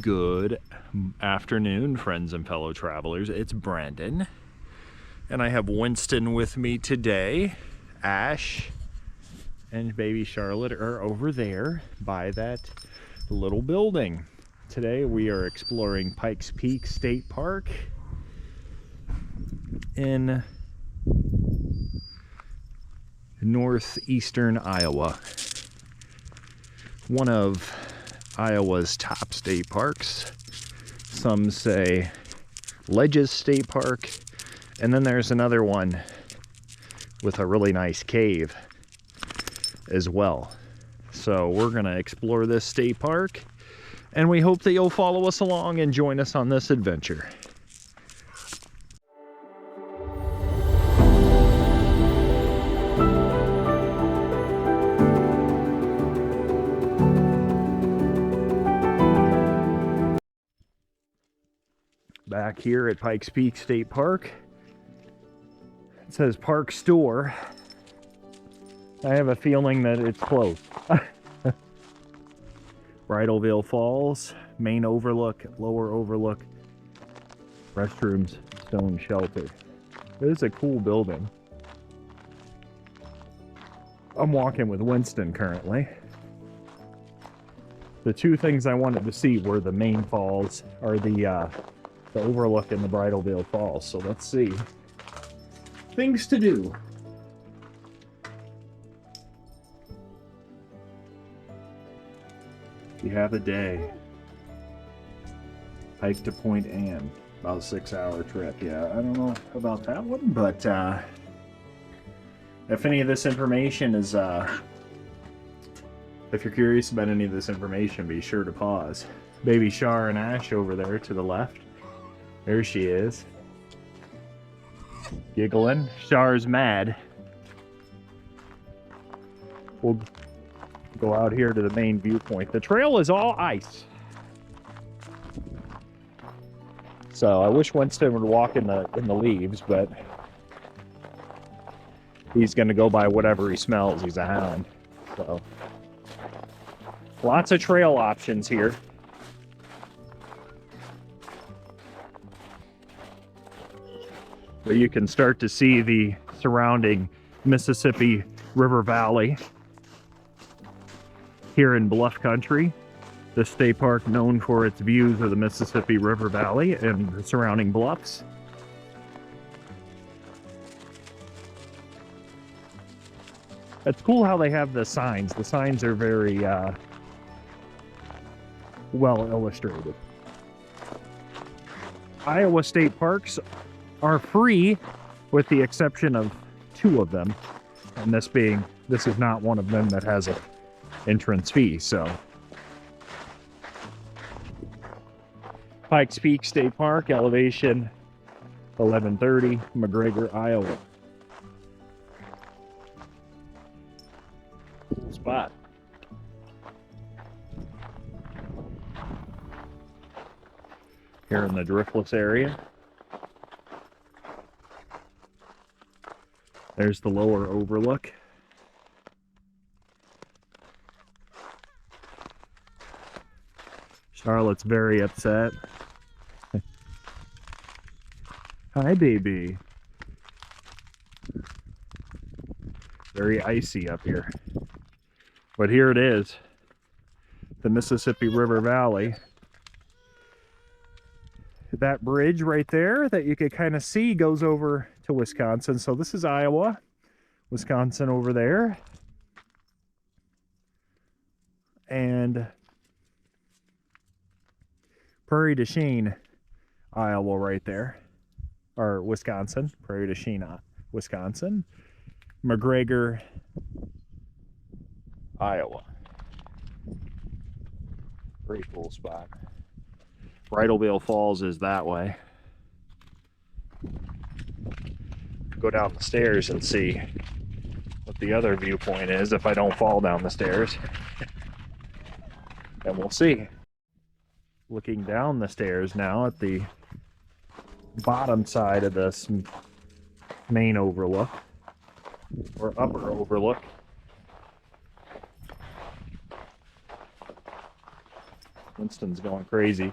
Good afternoon, friends and fellow travelers. It's Brandon, and I have Winston with me today. Ash and baby Charlotte are over there by that little building. Today we are exploring Pikes Peak State Park in northeastern Iowa. One of Iowa's top state parks. Some say Ledges State Park, and then there's another one with a really nice cave as well. So we're gonna explore this state park, and we hope that you'll follow us along and join us on this adventure. Back here at Pikes Peak State Park, it says Park Store. I have a feeling that it's closed. Bridalveil Falls, main overlook, lower overlook, restrooms, stone shelter. It is a cool building. I'm walking with Winston currently. The two things I wanted to see were the main falls, or the overlook in the Bridalveil Falls. So let's see. Things to do. You have a day. Hike to Point Anne. About a 6-hour trip. Yeah, I don't know about that one, but if any of this information is if you're curious about any of this information, be sure to pause. Baby Char and Ash over there to the left. There she is. Giggling. Char's mad. We'll go out here to the main viewpoint. The trail is all ice. So I wish Winston would walk in the leaves, but he's gonna go by whatever he smells. He's a hound. So lots of trail options here. But you can start to see the surrounding Mississippi River Valley here in Bluff Country. The state park known for its views of the Mississippi River Valley and the surrounding bluffs. It's cool how they have the signs. The signs are very well illustrated. Iowa state parks are free with the exception of 2 of them, and this is not one of them that has an entrance fee. So Pikes Peak State Park, elevation 1130, McGregor, Iowa. Cool spot. Here in the driftless area. There's the lower overlook. Charlotte's very upset. Hi, baby. Very icy up here. But here it is. The Mississippi River Valley. That bridge right there that you could kind of see goes over to Wisconsin. So this is Iowa, Wisconsin over there, and Prairie du Chien, Iowa right there, or Wisconsin, Prairie du Chien, Wisconsin, McGregor, Iowa. Pretty cool spot. Bridalveil Falls is that way. Go down the stairs and see what the other viewpoint is if I don't fall down the stairs. And we'll see. Looking down the stairs now at the bottom side of this main overlook, or upper overlook. Winston's going crazy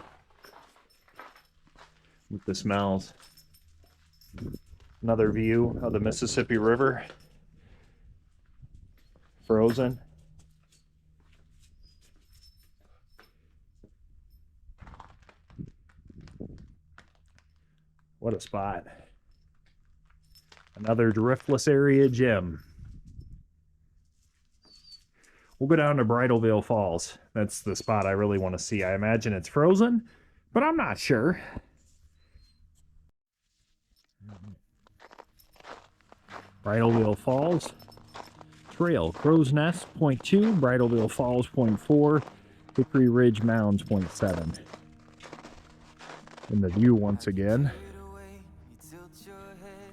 with the smells. Another view of the Mississippi River. Frozen. What a spot. Another driftless area gym. We'll go down to Bridalveil Falls. That's the spot I really want to see. I imagine it's frozen, but I'm not sure. Bridalveil Falls Trail. Crow's Nest, 0.2. Bridalveil Falls, 0.4. Hickory Ridge Mounds, 0.7. And the view once again.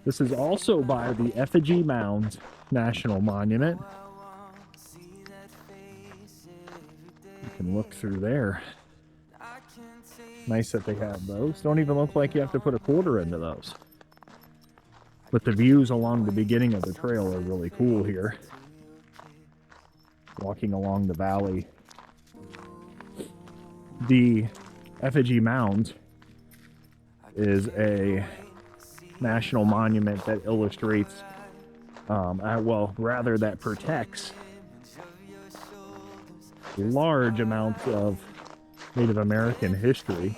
This is also by the Effigy Mounds National Monument. You can look through there. Nice that they have those. Don't even look like you have to put a quarter into those. But the views along the beginning of the trail are really cool here. Walking along the valley. The Effigy Mounds is a national monument that illustrates, well, rather that protects large amounts of Native American history.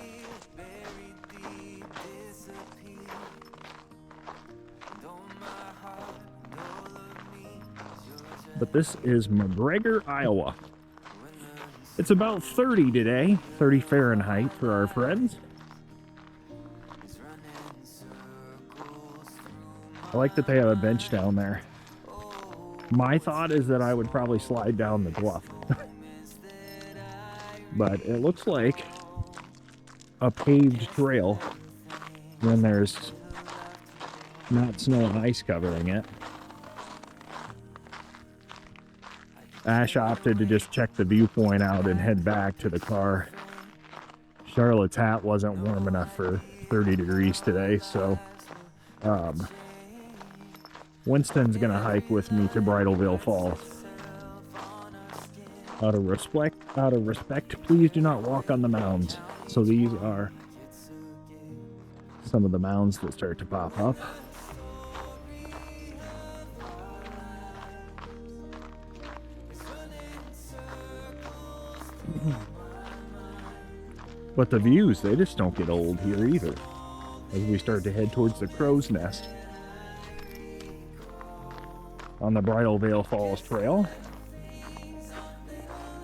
But this is McGregor, Iowa. It's about 30 today, 30 Fahrenheit for our friends. I like that they have a bench down there. My thought is that I would probably slide down the bluff. But it looks like a paved trail when there's not snow and ice covering it. Ash opted to just check the viewpoint out and head back to the car. Charlotte's hat wasn't warm enough for 30 degrees today, so Winston's gonna hike with me to Bridalveil Falls. Out of respect, please do not walk on the mounds. So these are some of the mounds that start to pop up. But the views, they just don't get old here either. As we start to head towards the Crow's Nest on the Bridalveil Falls Trail.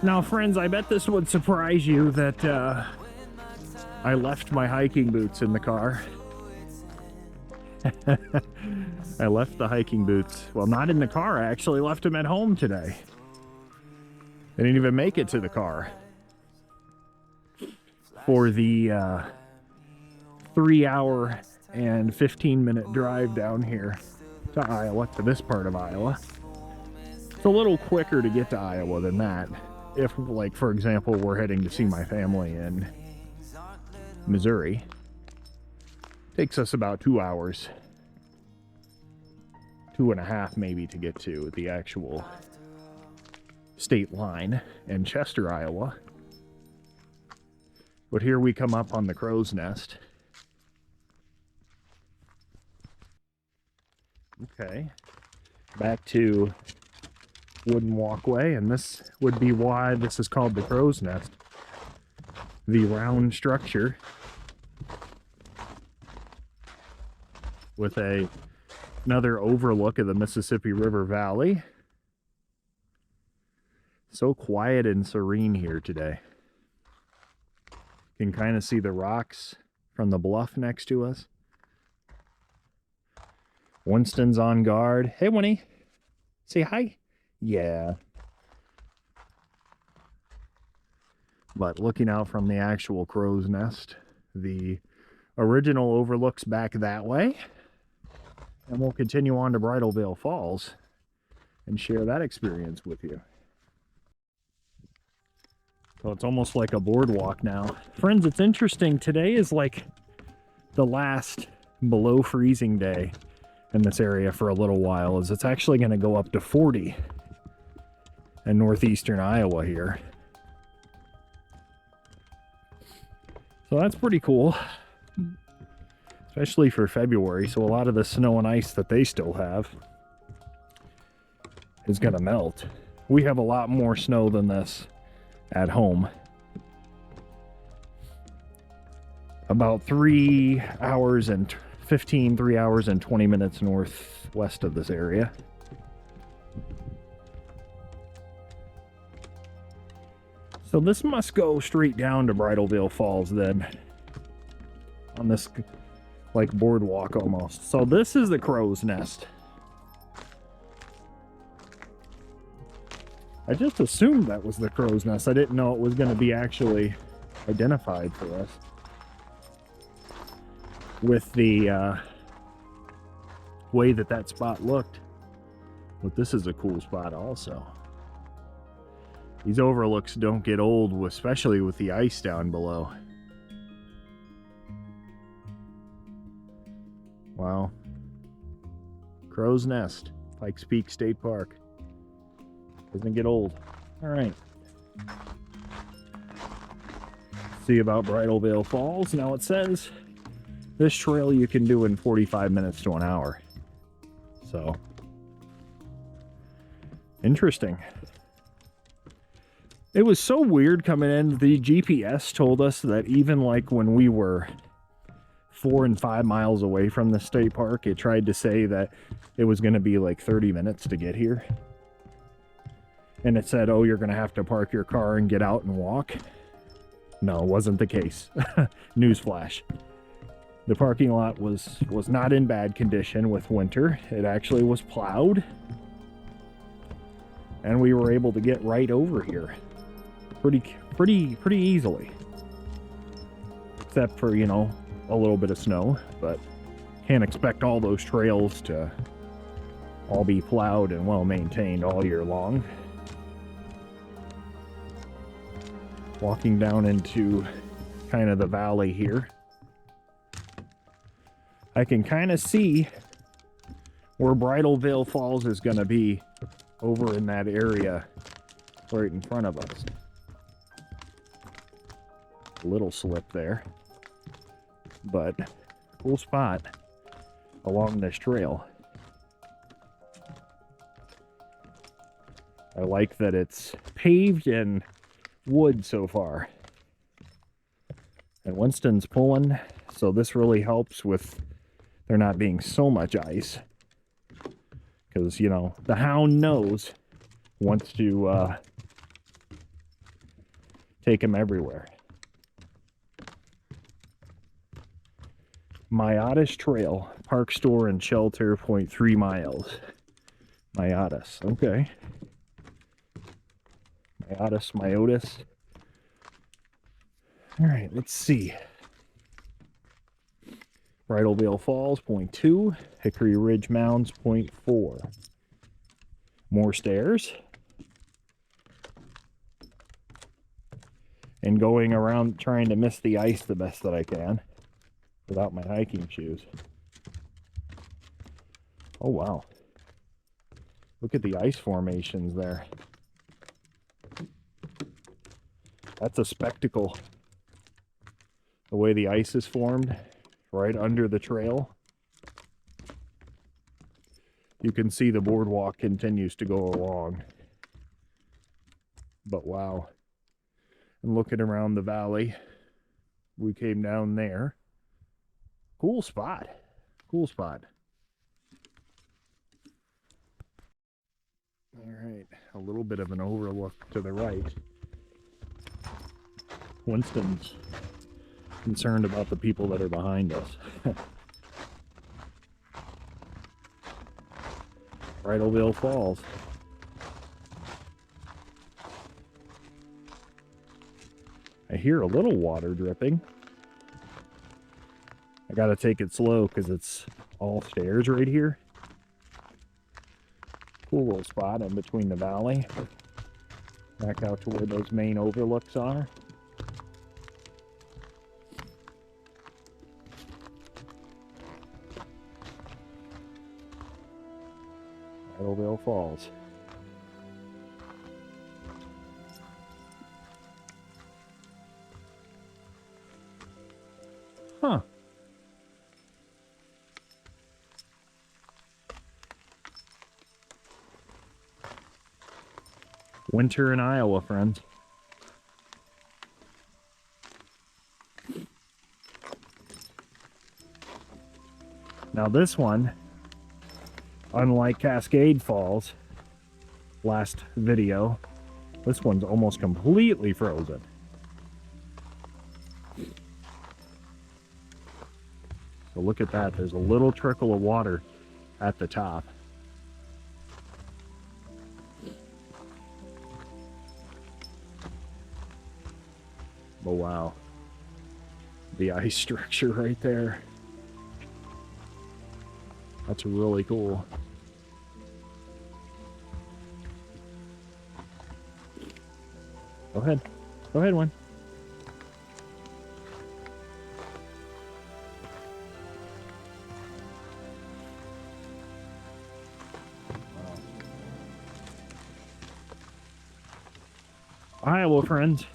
Now, friends, I bet this would surprise you that I left my hiking boots in the car. I left the hiking boots, well, not in the car, I actually left them at home today. I didn't even make it to the car for the 3-hour and 15-minute drive down here to Iowa, to this part of Iowa. It's a little quicker to get to Iowa than that. If, like, for example, we're heading to see my family in Missouri, it takes us about 2 hours, 2.5 maybe, to get to the actual state line in Chester, Iowa. But here we come up on the Crow's Nest. Okay, back to wooden walkway, and this would be why this is called the Crow's Nest. The round structure with another overlook of the Mississippi River Valley. So quiet and serene here today. You can kind of see the rocks from the bluff next to us. Winston's on guard. Hey, Winnie. Say hi. Yeah. But looking out from the actual Crow's Nest, the original overlooks back that way. And we'll continue on to Bridalveil Falls and share that experience with you. So it's almost like a boardwalk now. Friends, it's interesting. Today is like the last below freezing day in this area for a little while, as it's actually going to go up to 40 in northeastern Iowa here. So that's pretty cool, especially for February. So a lot of the snow and ice that they still have is gonna melt. We have a lot more snow than this at home. About 3 hours and 3 hours and 20 minutes northwest of this area. So this must go straight down to Bridalveil Falls then, on this like boardwalk almost. So this is the crow's nest. I just assumed that was the crow's nest. I didn't know it was going to be actually identified for us with the way that spot looked. But this is a cool spot also. These overlooks don't get old, especially with the ice down below. Wow. Crow's Nest, Pikes Peak State Park. Doesn't get old. All right. See about Bridalveil Falls. Now it says this trail you can do in 45 minutes to an hour. So, interesting. It was so weird coming in. The GPS told us that even like when we were 4 and 5 miles away from the state park, it tried to say that it was going to be like 30 minutes to get here. And it said, oh, you're going to have to park your car and get out and walk. No, it wasn't the case. Newsflash. The parking lot was not in bad condition with winter. It actually was plowed. And we were able to get right over here pretty easily. Except for, you know, a little bit of snow, but can't expect all those trails to all be plowed and well maintained all year long. Walking down into kind of the valley here, I can kind of see where Bridalveil Falls is going to be over in that area right in front of us. A little slip there, but cool spot along this trail. I like that it's paved and wood so far. And Winston's pulling, so this really helps with there not being so much ice. Because, you know, the hound knows, wants to take him everywhere. Myotis Trail, Park Store and Shelter, 0.3 miles. Myotis, okay. Myotis. All right, let's see. Bridalveil Falls, 0.2. Hickory Ridge Mounds, 0.4. More stairs. And going around trying to miss the ice the best that I can without my hiking shoes. Oh, wow. Look at the ice formations there. That's a spectacle. The way the ice is formed right under the trail. You can see the boardwalk continues to go along. But wow. And looking around the valley, we came down there. Cool spot. Cool spot. All right, a little bit of an overlook to the right. Winston's concerned about the people that are behind us. Bridalveil Falls. I hear a little water dripping. I gotta take it slow because it's all stairs right here. Cool little spot in between the valley. Back out to where those main overlooks are. Bridalveil Falls. Huh. Winter in Iowa, friends. Now this one, unlike Cascade Falls, last video, this one's almost completely frozen. So look at that, there's a little trickle of water at the top. Oh wow, the ice structure right there. That's really cool. Go ahead. Go ahead, Win. Iowa, friends.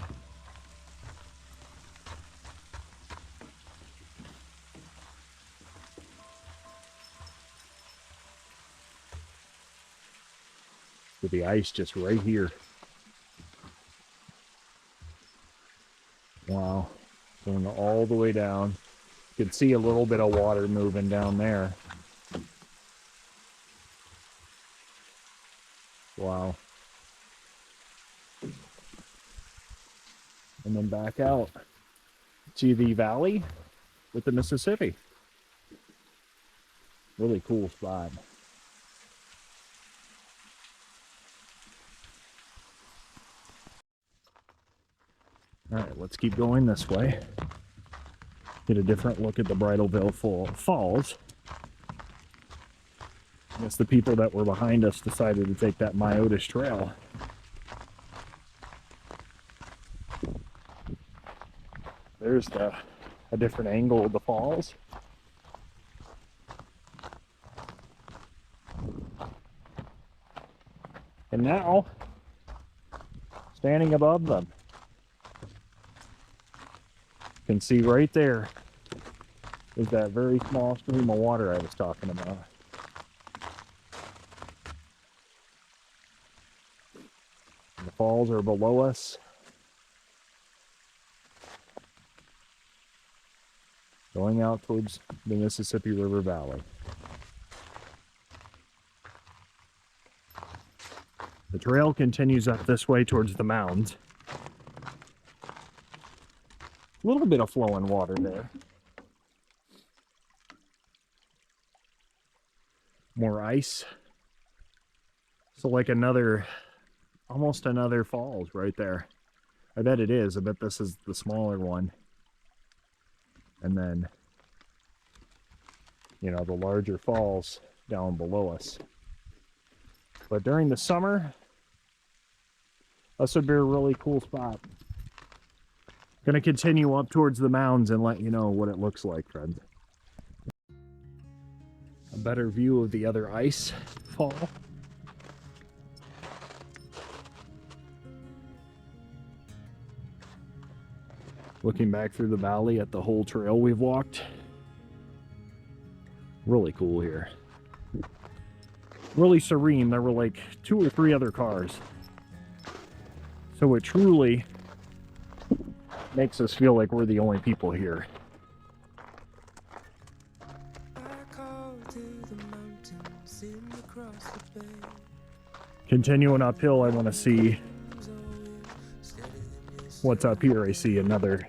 With the ice just right here. Wow. Going all the way down. You can see a little bit of water moving down there. Wow. And then back out to the valley with the Mississippi. Really cool spot. All right, let's keep going this way. Get a different look at the Bridalveil Falls. I guess the people that were behind us decided to take that Myotis Trail. There's a different angle of the falls. And now, standing above them, you can see right there is that very small stream of water I was talking about. And the falls are below us. Going out towards the Mississippi River Valley. The trail continues up this way towards the mounds. A little bit of flowing water there. More ice. So like another, almost another falls right there. I bet it is. I bet this is the smaller one. And then, you know, the larger falls down below us. But during the summer, this would be a really cool spot. Gonna continue up towards the mounds and let you know what it looks like, friends. A better view of the other ice fall. Looking back through the valley at the whole trail we've walked. Really cool here. Really serene. There were like 2 or 3 other cars. So it truly makes us feel like we're the only people here. Continuing uphill, I want to see what's up here. I see another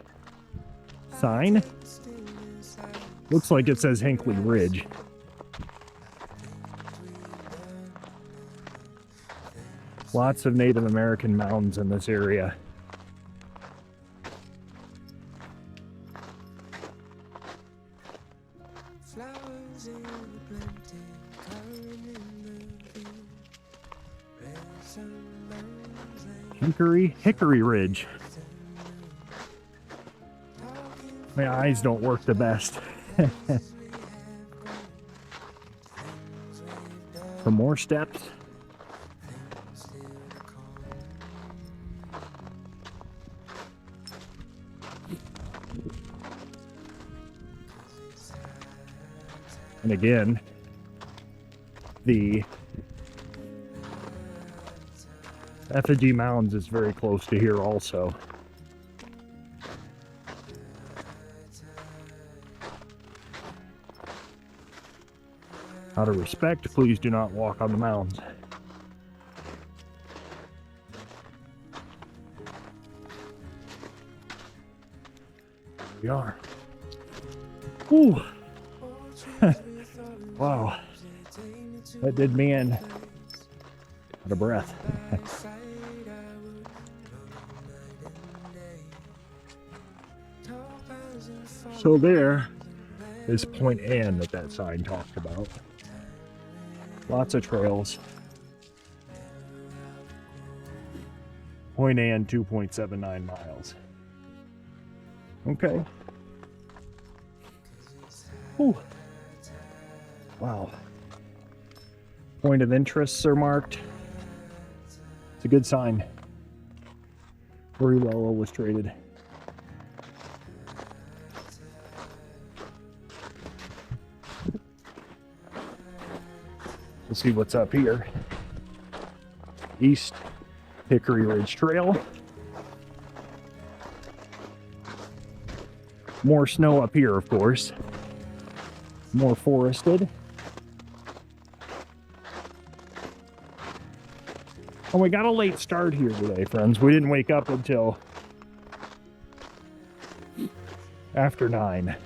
sign. Looks like it says Hinckley Ridge. Lots of Native American mounds in this area. Hickory Ridge. My eyes don't work the best. Some more steps. And again, the effigy mounds is very close to here also. Out of respect, please do not walk on the mounds. Here we are. Ooh. Wow. That did me in. Out of breath. So there is Point Ann that sign talked about. Lots of trails. Point Ann, 2.79 miles. Okay. Whew. Wow. Point of interests are marked. It's a good sign. Very well illustrated. We'll see what's up here. East Hickory Ridge Trail. More snow up here, of course. More forested. And we got a late start here today, friends. We didn't wake up until after 9.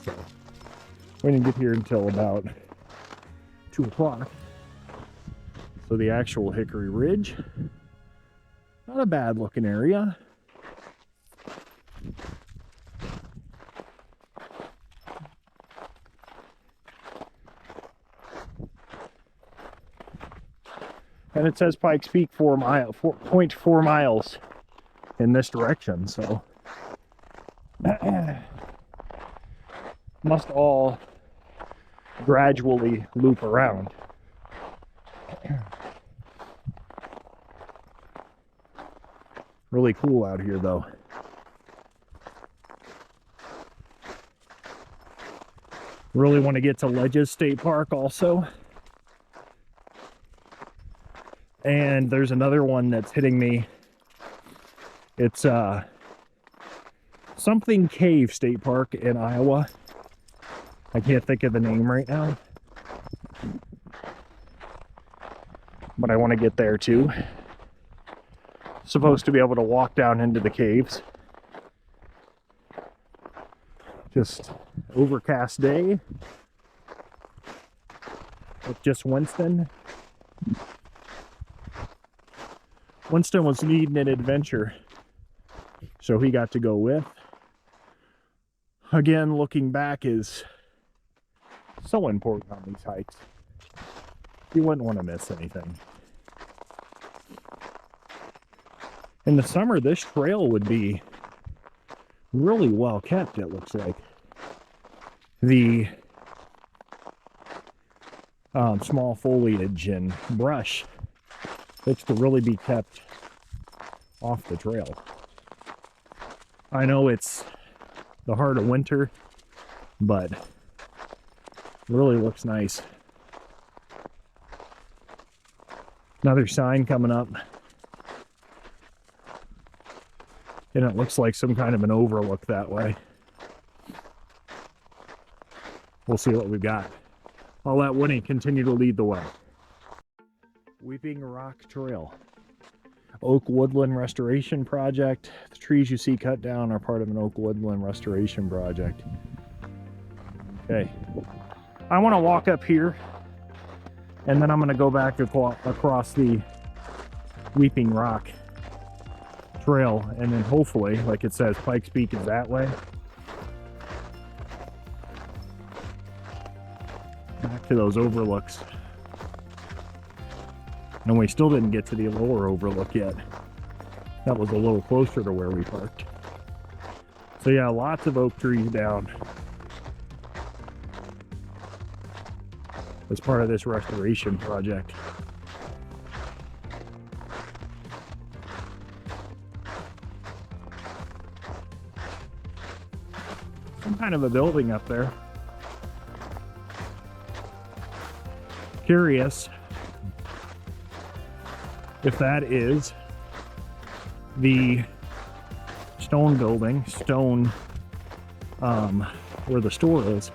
So we didn't get here until about 2 o'clock. So the actual Hickory Ridge, not a bad looking area. And it says Pikes Peak 4.4 miles in this direction, so must all gradually loop around. Really cool out here though. Really want to get to Ledges State Park also. And there's another one that's hitting me. It's something Cave State Park in Iowa. I can't think of the name right now. But I want to get there too. Supposed to be able to walk down into the caves. Just overcast day. With just Winston. Winston was needing an adventure, so he got to go with. Again, looking back is so important on these hikes. You wouldn't want to miss anything. In the summer, this trail would be really well kept, it looks like. The small foliage and brush looks to really be kept off the trail. I know it's the heart of winter, but it really looks nice. Another sign coming up. And it looks like some kind of an overlook that way. We'll see what we've got. I'll let Winnie continue to lead the way. Weeping Rock Trail. Oak Woodland Restoration Project. The trees you see cut down are part of an oak woodland restoration project. Okay. I want to walk up here, and then I'm going to go back across the Weeping Rock Trail, and then hopefully, like it says, Pikes Peak is that way. Back to those overlooks. And we still didn't get to the lower overlook yet. That was a little closer to where we parked. So yeah, lots of oak trees down as part of this restoration project. Some kind of a building up there. Curious if that is the stone building, where the store is,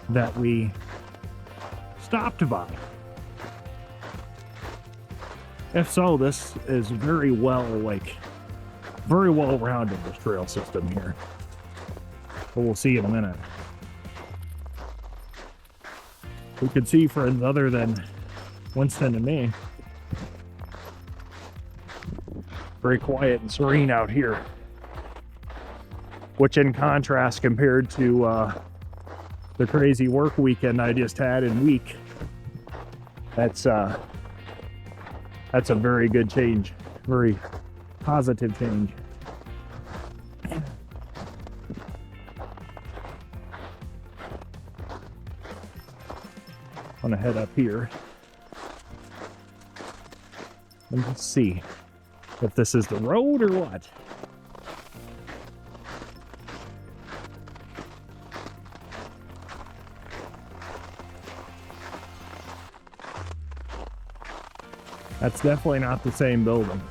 that we stopped by. If so, this is very well rounded, this trail system here. But we'll see in a minute. We could see friends other than Winston and me. Very quiet and serene out here. Which in contrast compared to the crazy work weekend I just had in week, that's a very good change, very positive change. I'm gonna head up here and let's see if this is the road or what. That's definitely not the same building.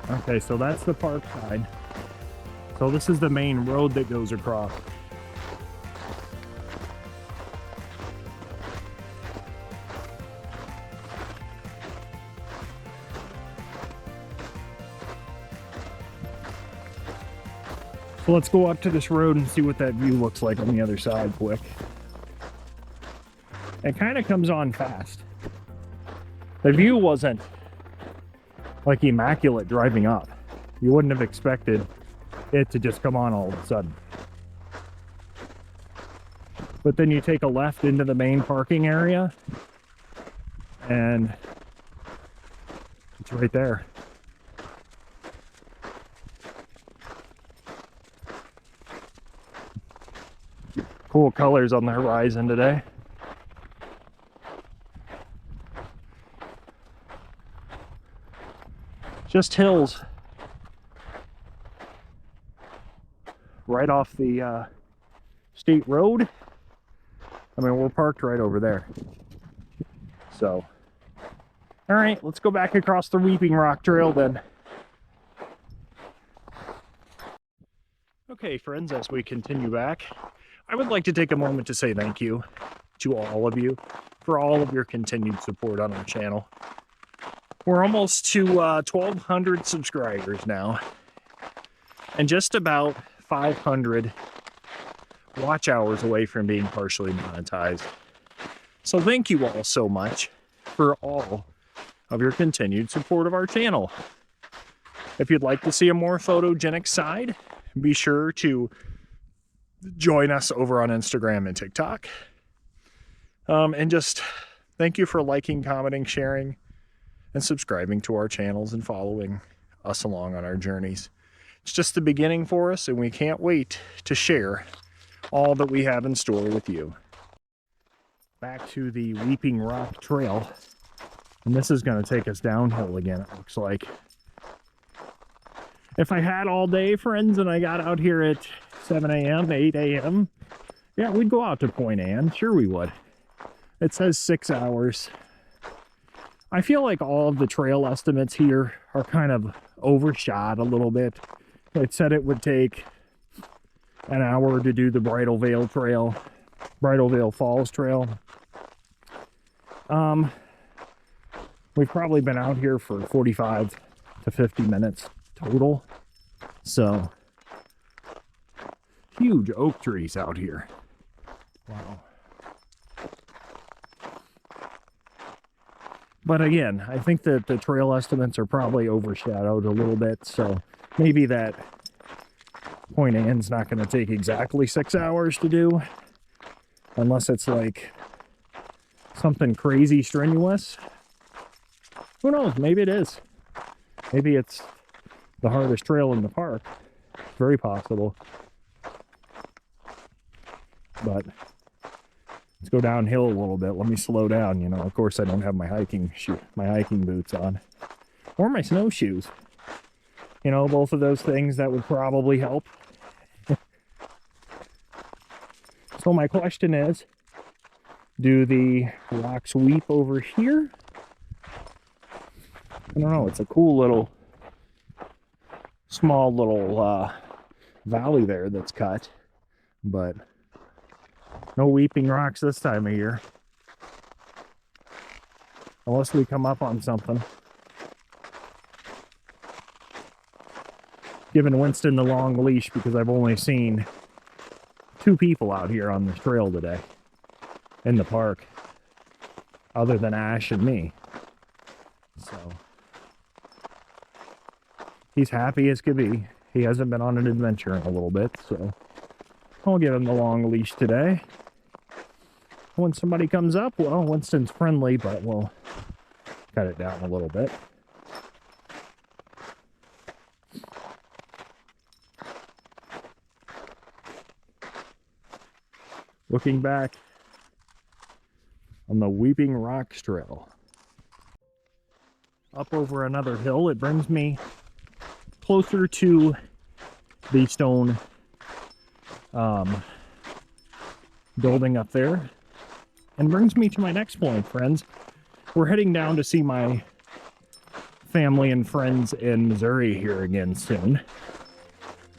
Okay, so that's the park side. So this is the main road that goes across. So let's go up to this road and see what that view looks like on the other side quick. It kind of comes on fast. The view wasn't like immaculate driving up. You wouldn't have expected it to just come on all of a sudden. But then you take a left into the main parking area and it's right there. Cool colors on the horizon today. Just hills. Right off the state road. I mean, we're parked right over there. So, all right, let's go back across the Weeping Rock Trail then. Okay, friends, as we continue back, I would like to take a moment to say thank you to all of you for all of your continued support on our channel. We're almost to 1,200 subscribers now, and just about 500 watch hours away from being partially monetized. So thank you all so much for all of your continued support of our channel. If you'd like to see a more photogenic side, be sure to join us over on Instagram and TikTok. And just thank you for liking, commenting, sharing, and subscribing to our channels and following us along on our journeys. It's just the beginning for us, and we can't wait to share all that we have in store with you. Back to the Weeping Rock Trail, and this is going to take us downhill again, it looks like. If I had all day, friends, and I got out here at 7 a.m., 8 a.m., yeah, we'd go out to Point Anne. Sure we would. It says 6 hours. I feel like all of the trail estimates here are kind of overshot a little bit. It said it would take an hour to do the Bridal Veil Trail, Bridal Veil Falls Trail. We've probably been out here for 45 to 50 minutes total. So, huge oak trees out here. Wow. But again, I think that the trail estimates are probably overshadowed a little bit, so maybe that Point Anne's not going to take exactly 6 hours to do, unless it's like something crazy strenuous. Who knows? Maybe it is. Maybe it's the hardest trail in the park. Very possible. But let's go downhill a little bit. Let me slow down. You know, of course I don't have my hiking boots on, or my snowshoes. You know, both of those things that would probably help. So my question is, do the rocks weep over here? I don't know. It's a cool little, small little valley there that's cut, but no weeping rocks this time of year. Unless we come up on something. Giving Winston the long leash because I've only seen 2 people out here on this trail today in the park, other than Ash and me. So he's happy as could be. He hasn't been on an adventure in a little bit, so I'll give him the long leash today. When somebody comes up, well, Winston's friendly, but we'll cut it down a little bit. Looking back on the Weeping Rocks Trail. Up over another hill, it brings me closer to the stone building up there, and brings me to my next point, friends. We're heading down to see my family and friends in Missouri here again soon.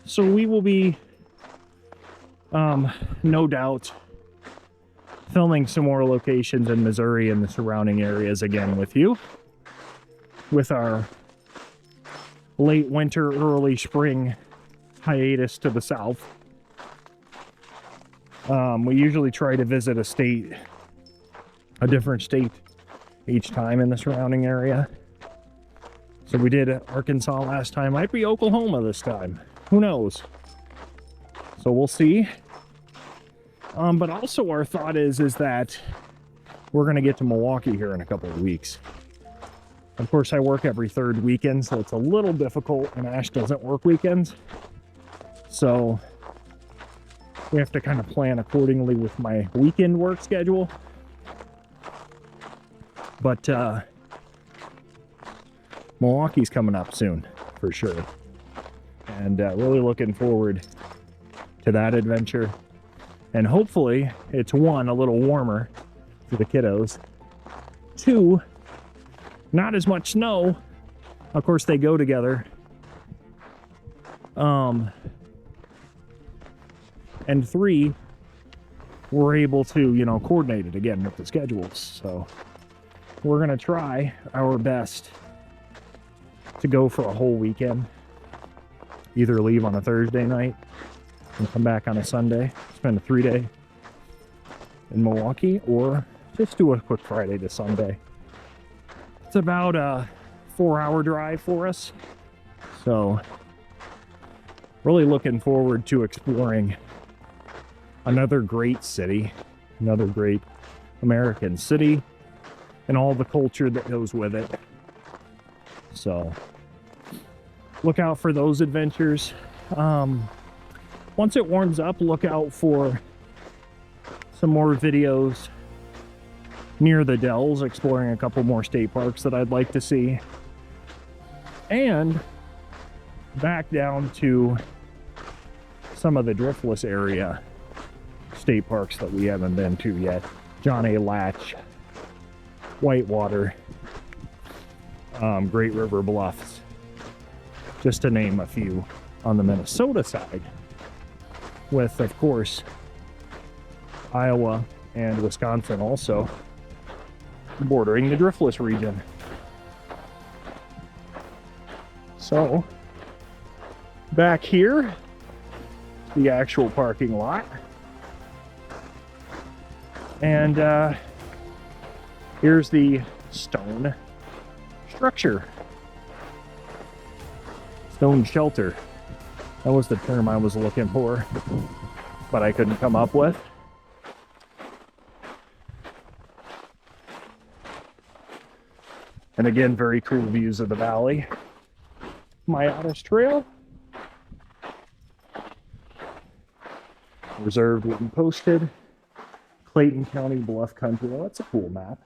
So we will be, no doubt, filming some more locations in Missouri and the surrounding areas again with you, with our late winter, early spring hiatus to the south. We usually try to visit a different state each time in the surrounding area. So we did Arkansas last time. Might be Oklahoma this time. Who knows? So we'll see. But also our thought is that we're going to get to Milwaukee here in a couple of weeks. Of course, I work every 3rd weekend, so it's a little difficult, and Ash doesn't work weekends. So we have to kind of plan accordingly with my weekend work schedule. But Milwaukee's coming up soon, for sure. And really looking forward to that adventure. And hopefully it's 1, a little warmer for the kiddos. 2, not as much snow. Of course, they go together. And 3, we're able to, coordinate it again with the schedules. So we're going to try our best to go for a whole weekend. Either leave on a Thursday night and come back on a Sunday, spend a 3-day in Milwaukee, or just do a quick Friday to Sunday. It's about a 4-hour drive for us, so really looking forward to exploring another great city, another great American city, and all the culture that goes with it. So look out for those adventures. Once it warms up, look out for some more videos near the Dells, exploring a couple more state parks that I'd like to see. And back down to some of the driftless area state parks that we haven't been to yet. John A. Latch, Whitewater, Great River Bluffs, just to name a few on the Minnesota side. With, of course, Iowa and Wisconsin also bordering the driftless region. So, back here, the actual parking lot. And here's the stone structure. Stone shelter. That was the term I was looking for, but I couldn't come up with. And again, very cool views of the valley. Myotis Trail. Reserved and posted. Clayton County Bluff Country. Well, that's a cool map.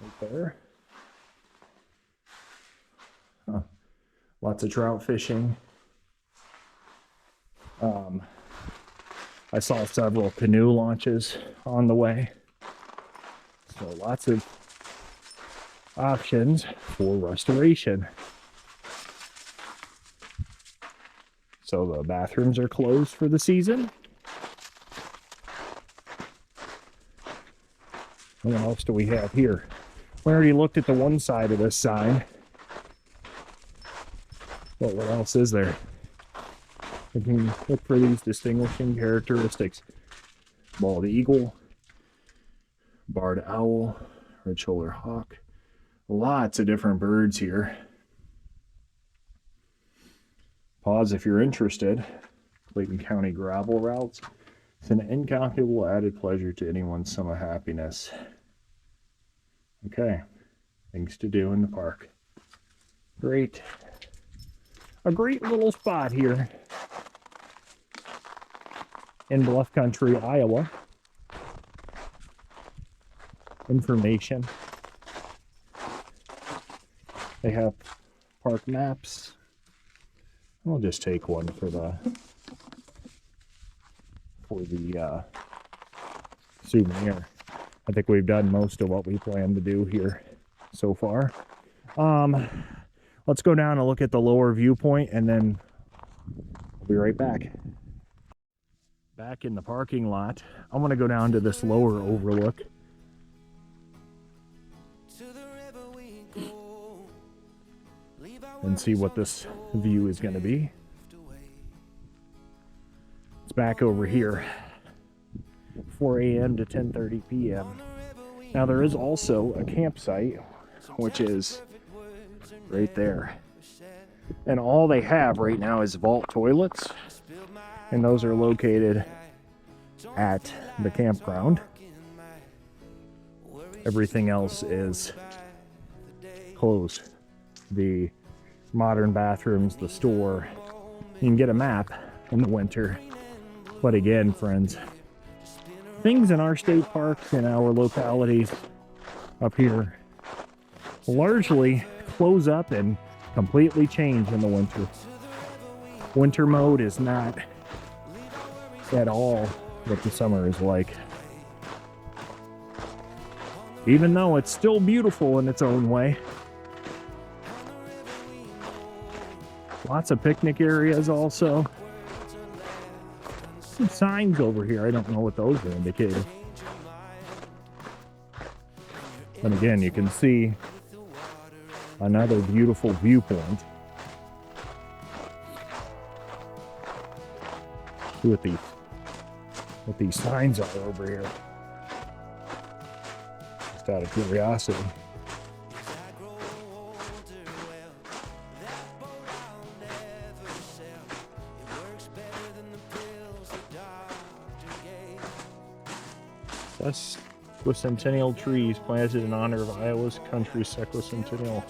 Right there. Huh. Lots of trout fishing. I saw several canoe launches on the way. So lots of options for restoration. So the bathrooms are closed for the season. What else do we have here? We already looked at the one side of this sign. But what else is there? We can look for these distinguishing characteristics. Bald eagle, barred owl, red-shouldered hawk. Lots of different birds here. Pause if you're interested. Clayton County gravel routes. It's an incalculable added pleasure to anyone's summer happiness. Okay, things to do in the park. Great. A great little spot here in Bluff Country, Iowa. Information. They have park maps. I'll just take one for the souvenir. I think we've done most of what we plan to do here so far. Let's go down and look at the lower viewpoint, and then we'll be right back. Back in the parking lot, I want to go down to this lower overlook. And see what this view is going to be. It's back over here, 4 a.m. to 10:30 p.m. Now there is also a campsite, which is right there. And all they have right now is vault toilets, and those are located at the campground. Everything else is closed. The modern bathrooms, the store. You can get a map in the winter. But again, friends, things in our state parks and our localities up here largely close up and completely change in the winter. Winter mode is not at all what the summer is like. Even though it's still beautiful in its own way. Lots of picnic areas also. Some signs over here. I don't know what those are indicating. And again, you can see another beautiful viewpoint. See what these signs are over here. Just out of curiosity. Sesquicentennial trees planted in honor of Iowa's country sesquicentennial.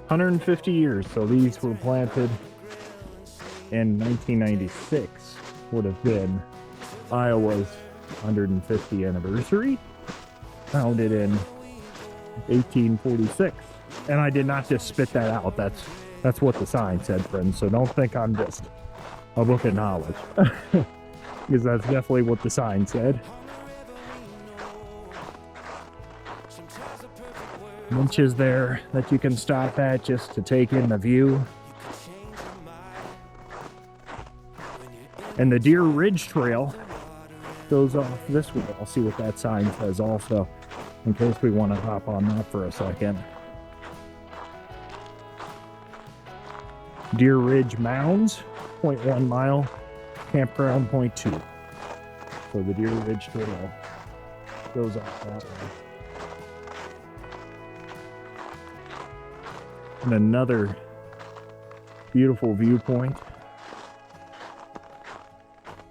150 years. So these were planted in 1996. Would have been Iowa's 150th anniversary. Founded in 1846. And I did not just spit that out. That's what the sign said, friends. So don't think I'm just a book of knowledge. Because that's definitely what the sign said. Benches there that you can stop at just to take in the view. And the Deer Ridge Trail goes off this way. I'll see what that sign says also, in case we want to hop on that for a second. Deer Ridge Mounds, 0.1 mile, campground 0.2. So the Deer Ridge Trail goes off that way. And another beautiful viewpoint.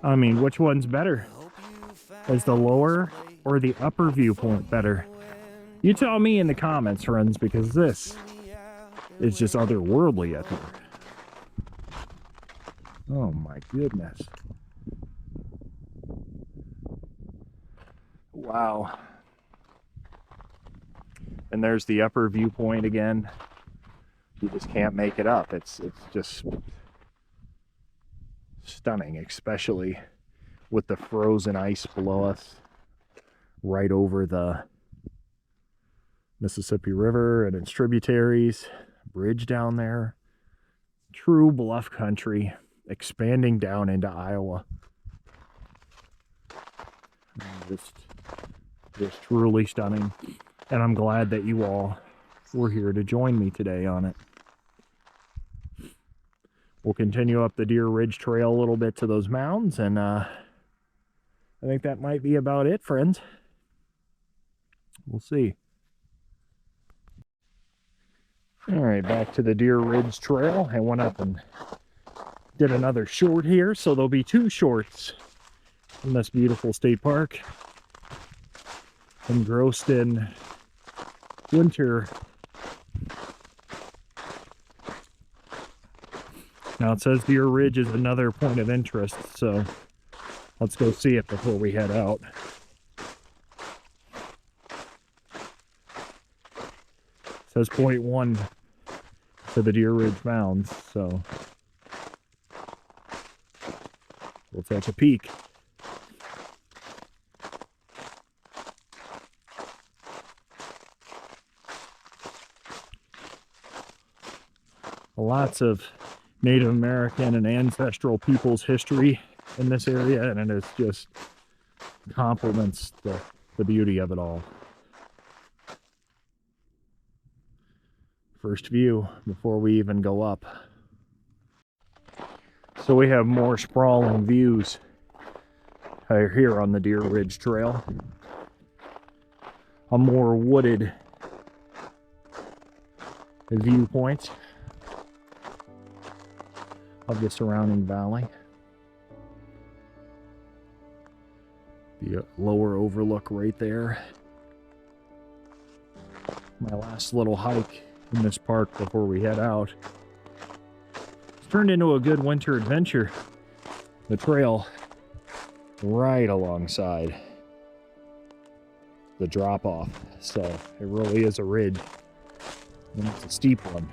I mean, which one's better? Is the lower or the upper viewpoint better? You tell me in the comments, friends, because this is just otherworldly up here. Oh my goodness. Wow. And there's the upper viewpoint again. You just can't make it up. It's just stunning, especially with the frozen ice below us, right over the Mississippi River and its tributaries, bridge down there, true bluff country, expanding down into Iowa. Just truly stunning, and I'm glad that you all were here to join me today on it. We'll continue up the Deer Ridge Trail a little bit to those mounds, and I think that might be about it, friends. We'll see. All right, back to the Deer Ridge Trail. I went up and did another short here, so there'll be 2 shorts in this beautiful state park. Engrossed in winter. Now it says Deer Ridge is another point of interest, so let's go see it before we head out. It says 0.1 to the Deer Ridge Mounds, so we'll take a peek. Lots of Native American and ancestral people's history in this area, and it just complements the beauty of it all. First view before we even go up. So we have more sprawling views here on the Deer Ridge Trail. A more wooded viewpoint of the surrounding valley. The lower overlook right there. My last little hike in this park before we head out. It's turned into a good winter adventure. The trail right alongside the drop off, so it really is a ridge, and it's a steep one.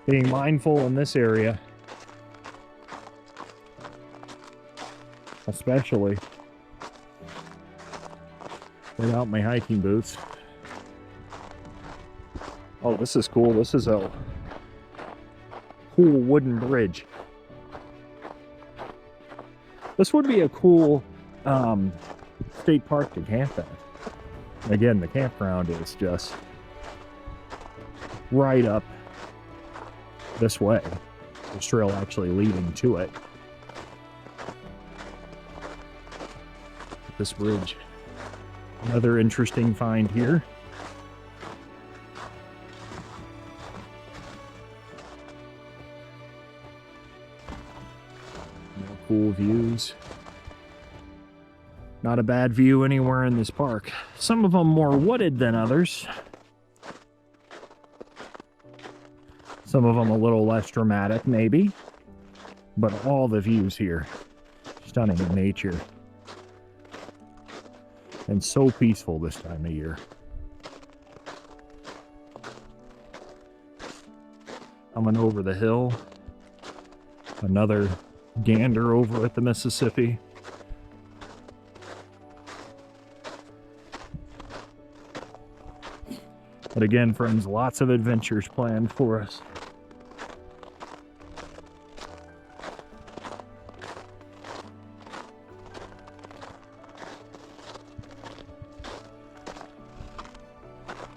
Being mindful in this area, especially without my hiking boots. Oh, this is cool. This is a cool wooden bridge. This would be a cool state park to camp at. Again, the campground is just right up this way. This trail actually leading to it. This bridge. Another interesting find here. More cool views. Not a bad view anywhere in this park. Some of them more wooded than others. Some of them a little less dramatic, maybe. But all the views here, stunning in nature. And so peaceful this time of year. Coming over the hill. Another gander over at the Mississippi. But again, friends, lots of adventures planned for us.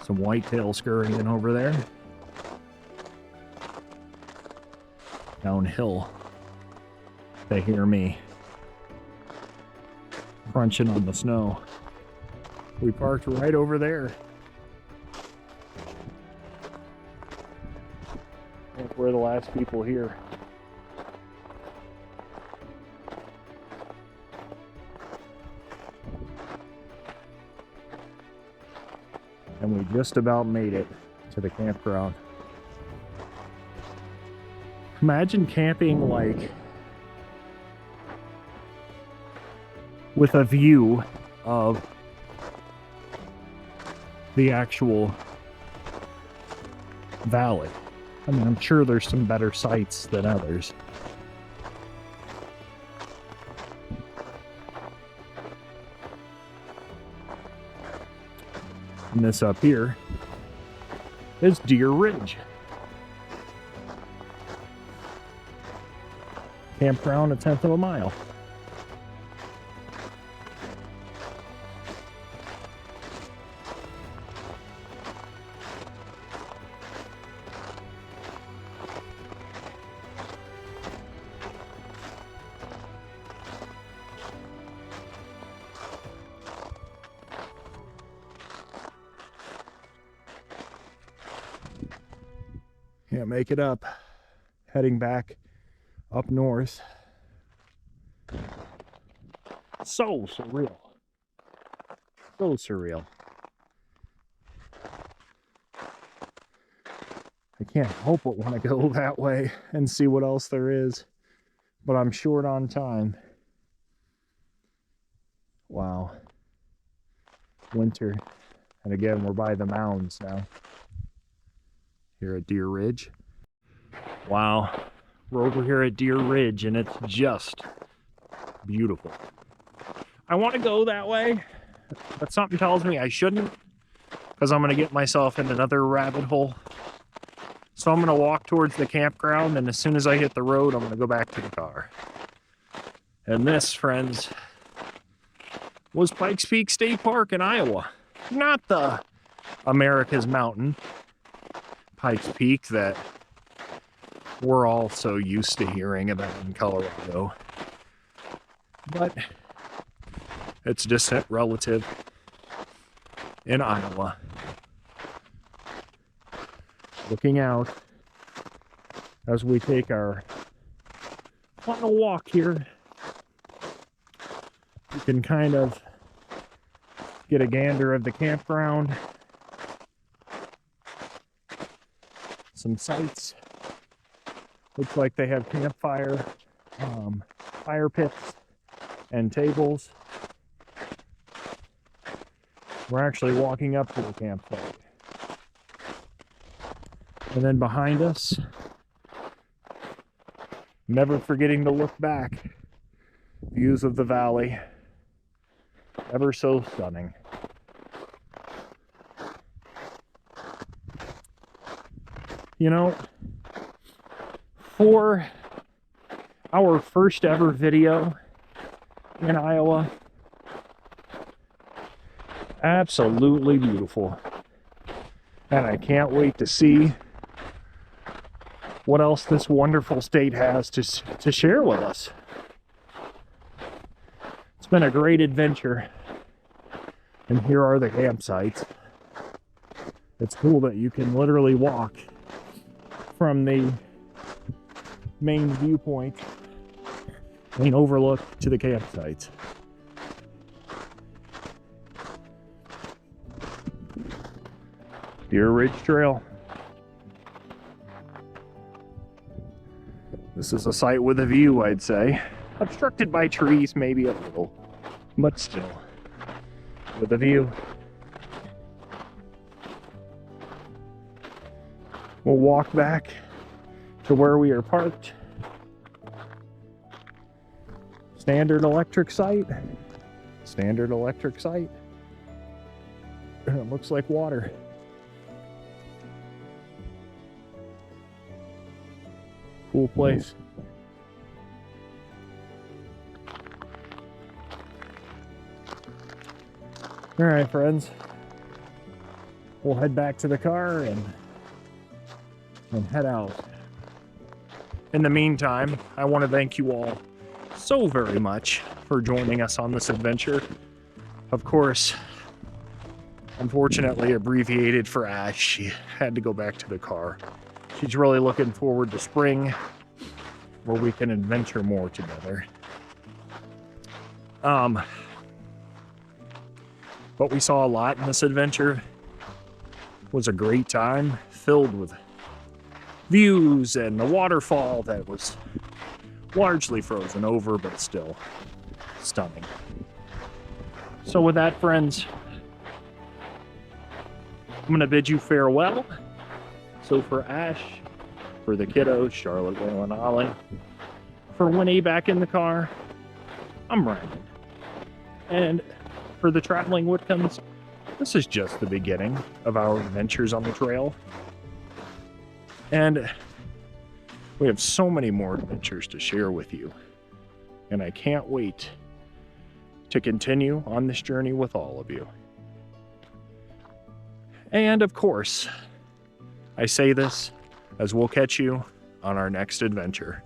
Some whitetail scurrying over there. Downhill. They hear me crunching on the snow. We parked right over there. I think we're the last people here. And we just about made it to the campground. Imagine camping like with a view of the actual valley. I mean, I'm sure there's some better sights than others. And this up here is Deer Ridge. Campground a 1/10 of a mile. Can't make it up. Heading back up north. So surreal. So surreal. I can't help but want to go that way and see what else there is, but I'm short on time. Wow. Winter. And again, we're by the mounds now. Here at Deer Ridge. Wow. We're over here at Deer Ridge and it's just beautiful. I want to go that way, but something tells me I shouldn't, because I'm going to get myself in another rabbit hole. So I'm going to walk towards the campground, and as soon as I hit the road, I'm going to go back to the car. And this, friends, was Pikes Peak State Park in Iowa. Not the America's Mountain, Pikes Peak, that we're all so used to hearing about in Colorado. But it's a distant relative in Iowa. Looking out as we take our final walk here. You can kind of get a gander of the campground. Some sights. Looks like they have campfire, fire pits, and tables. We're actually walking up to the campsite. And then behind us, never forgetting to look back, views of the valley, ever so stunning. You know, for our first ever video in Iowa, absolutely beautiful. And I can't wait to see what else this wonderful state has to share with us. It's been a great adventure. And here are the campsites. It's cool that you can literally walk from the main viewpoint, main overlook, to the campsites. Deer Ridge Trail. This is a site with a view, I'd say. Obstructed by trees, maybe a little, but still, with a view. We'll walk back to where we are parked. Standard electric site. Standard electric site. And it looks like water. Cool place. All right, friends. We'll head back to the car and head out. In the meantime, I want to thank you all so very much for joining us on this adventure. Of course, unfortunately abbreviated for Ash, she had to go back to the car. She's really looking forward to spring, where we can adventure more together. But we saw a lot in this adventure. It was a great time, filled with views and the waterfall that was largely frozen over, but still stunning. So with that, friends, I'm going to bid you farewell. So for Ash, for the kiddos, Charlotte, Will, and Ollie, for Winnie back in the car, I'm Ryan. And for the traveling Whitcombs, this is just the beginning of our adventures on the trail. And we have so many more adventures to share with you. And I can't wait to continue on this journey with all of you. And of course, I say this as we'll catch you on our next adventure.